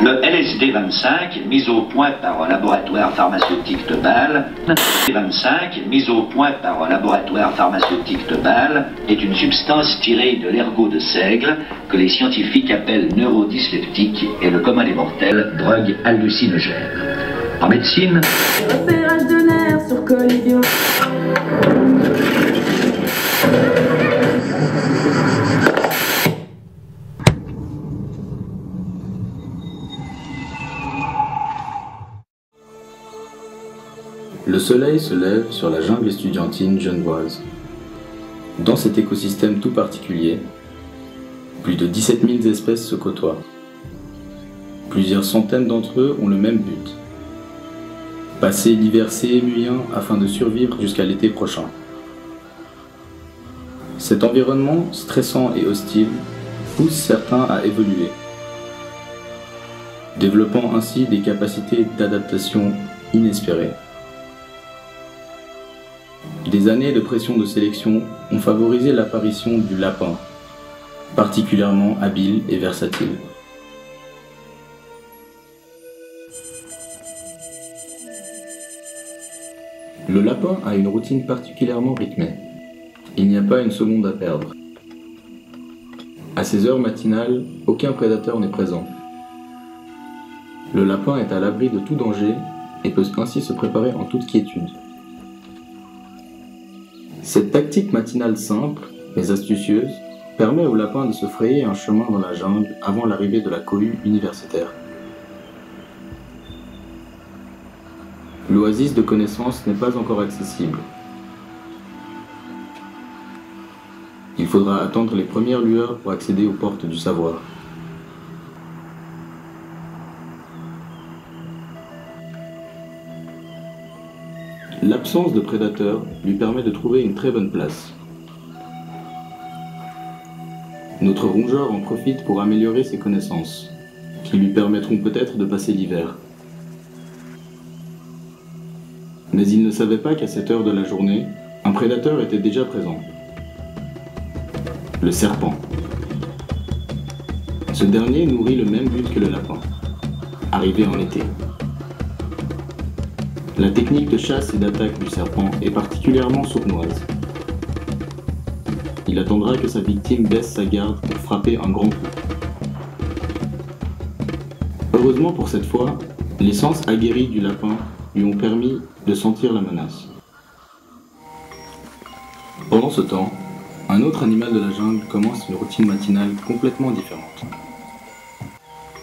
Le LSD-25, mis au point par un laboratoire pharmaceutique de Bâle, LSD-25, mis au point par un laboratoire pharmaceutique de Bâle, est une substance tirée de l'ergot de seigle que les scientifiques appellent neurodyspeptique et le commun des mortels drogue hallucinogène. En médecine, repérage de nerfs sur collision. Le soleil se lève sur la jungle estudiantine genevoise. Dans cet écosystème tout particulier, plus de 17 000 espèces se côtoient. Plusieurs centaines d'entre eux ont le même but: passer l'hiver sémien afin de survivre jusqu'à l'été prochain. Cet environnement stressant et hostile pousse certains à évoluer, développant ainsi des capacités d'adaptation inespérées. Des années de pression de sélection ont favorisé l'apparition du lapin, particulièrement habile et versatile. Le lapin a une routine particulièrement rythmée. Il n'y a pas une seconde à perdre. À ces heures matinales, aucun prédateur n'est présent. Le lapin est à l'abri de tout danger et peut ainsi se préparer en toute quiétude. Cette tactique matinale simple, mais astucieuse, permet au lapin de se frayer un chemin dans la jungle avant l'arrivée de la cohue universitaire. L'oasis de connaissances n'est pas encore accessible. Il faudra attendre les premières lueurs pour accéder aux portes du savoir. L'absence de prédateurs lui permet de trouver une très bonne place. Notre rongeur en profite pour améliorer ses connaissances, qui lui permettront peut-être de passer l'hiver. Mais il ne savait pas qu'à cette heure de la journée, un prédateur était déjà présent. Le serpent. Ce dernier nourrit le même but que le lapin: arriver en été. La technique de chasse et d'attaque du serpent est particulièrement sournoise. Il attendra que sa victime baisse sa garde pour frapper un grand coup. Heureusement pour cette fois, les sens aguerris du lapin lui ont permis de sentir la menace. Pendant ce temps, un autre animal de la jungle commence une routine matinale complètement différente.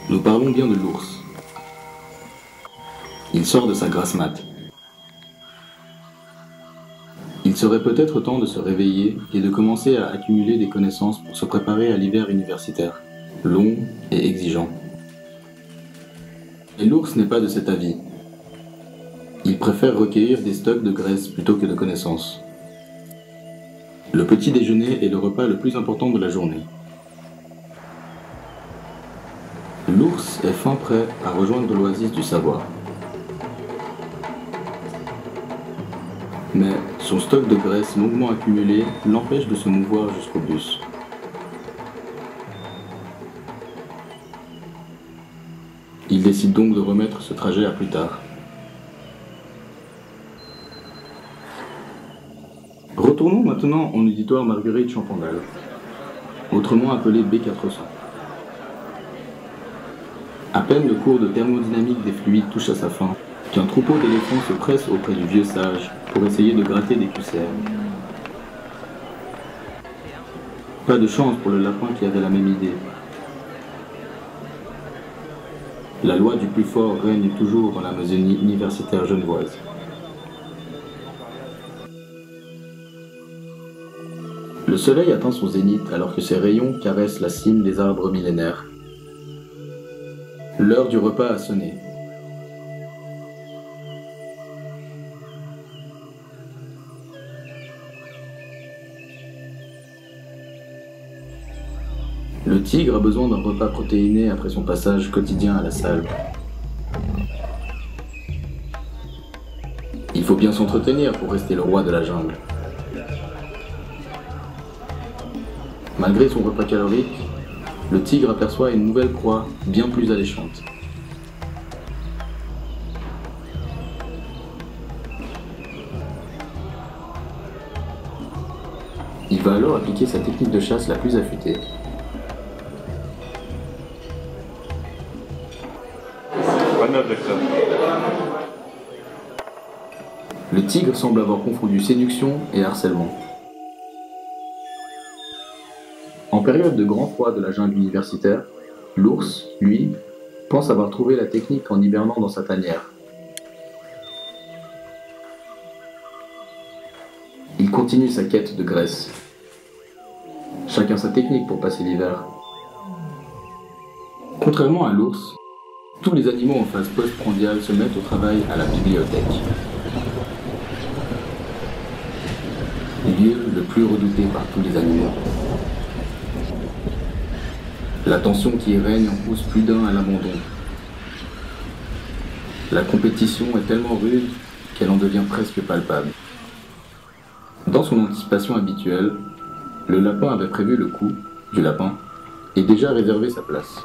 Nous parlons bien de l'ours. Il sort de sa grasse mat. Il serait peut-être temps de se réveiller et de commencer à accumuler des connaissances pour se préparer à l'hiver universitaire, long et exigeant. Et l'ours n'est pas de cet avis. Il préfère recueillir des stocks de graisse plutôt que de connaissances. Le petit déjeuner est le repas le plus important de la journée. L'ours est fin prêt à rejoindre l'oasis du savoir. Mais son stock de graisse longuement accumulé l'empêche de se mouvoir jusqu'au bus. Il décide donc de remettre ce trajet à plus tard. Retournons maintenant en auditoire Marguerite Champandal, autrement appelée B400. À peine le cours de thermodynamique des fluides touche à sa fin, qu'un troupeau d'éléphants se presse auprès du vieux sage pour essayer de gratter des poussières. Pas de chance pour le lapin qui avait la même idée. La loi du plus fort règne toujours dans l'Amazonie universitaire genevoise. Le soleil atteint son zénith alors que ses rayons caressent la cime des arbres millénaires. L'heure du repas a sonné. Le tigre a besoin d'un repas protéiné après son passage quotidien à la salle. Il faut bien s'entretenir pour rester le roi de la jungle. Malgré son repas calorique, le tigre aperçoit une nouvelle proie bien plus alléchante. Il va alors appliquer sa technique de chasse la plus affûtée. 29 docteur. Le tigre semble avoir confondu séduction et harcèlement. En période de grand froid de la jungle universitaire, l'ours, lui, pense avoir trouvé la technique en hibernant dans sa tanière. Il continue sa quête de graisse. Chacun sa technique pour passer l'hiver. Contrairement à l'ours, tous les animaux en phase postprandiale se mettent au travail à la bibliothèque. Lieu le plus redouté par tous les animaux. La tension qui y règne en pousse plus d'un à l'abandon. La compétition est tellement rude qu'elle en devient presque palpable. Dans son anticipation habituelle, le lapin avait prévu le coup du lapin et déjà réservé sa place.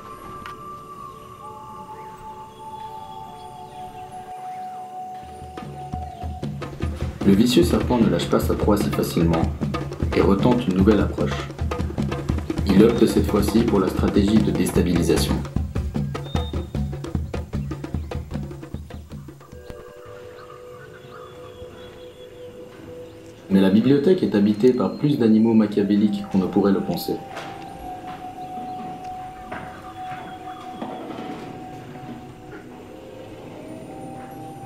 Le vicieux serpent ne lâche pas sa proie si facilement et retente une nouvelle approche. Il opte cette fois-ci pour la stratégie de déstabilisation. Mais la bibliothèque est habitée par plus d'animaux machiavéliques qu'on ne pourrait le penser.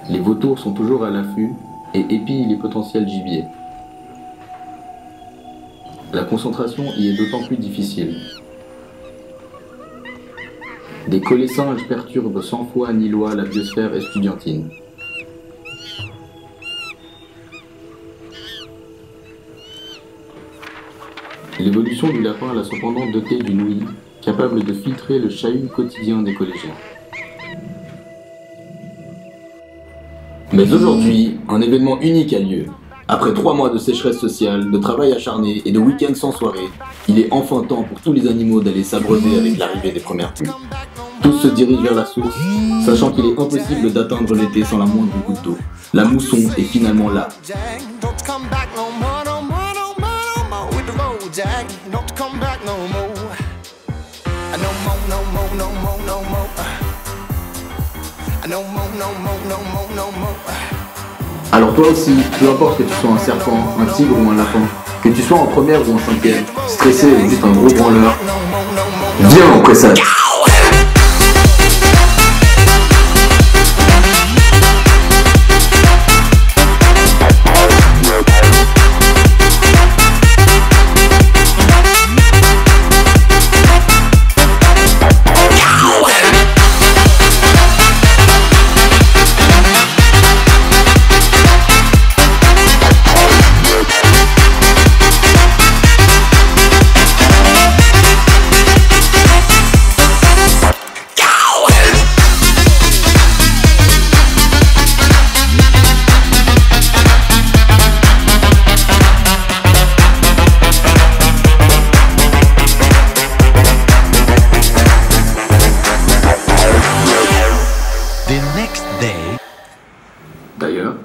Les vautours sont toujours à l'affût et épillent les potentiels gibiers. La concentration y est d'autant plus difficile. Des collets-singes perturbent sans foi ni loi la biosphère estudiantine. L'évolution du lapin l'a cependant doté d'une ouïe capable de filtrer le chahut quotidien des collégiens. Mais aujourd'hui, un événement unique a lieu. Après 3 mois de sécheresse sociale, de travail acharné et de week-ends sans soirée, il est enfin temps pour tous les animaux d'aller s'abreuver avec l'arrivée des premières pluies. Tous se dirigent vers la source, sachant qu'il est impossible d'atteindre l'été sans la moindre goutte d'eau. La mousson est finalement là. Alors toi aussi, peu importe que tu sois un serpent, un tigre ou un lapin, que tu sois en première ou en cinquième, stressé ou juste un gros branleur, viens au pressage. D'ailleurs,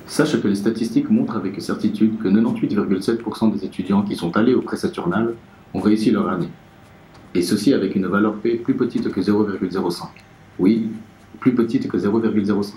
sache que les statistiques montrent avec certitude que 98,7% des étudiants qui sont allés au pré-saturnal ont réussi leur année. Et ceci avec une valeur P plus petite que 0,05. Oui, plus petite que 0,05.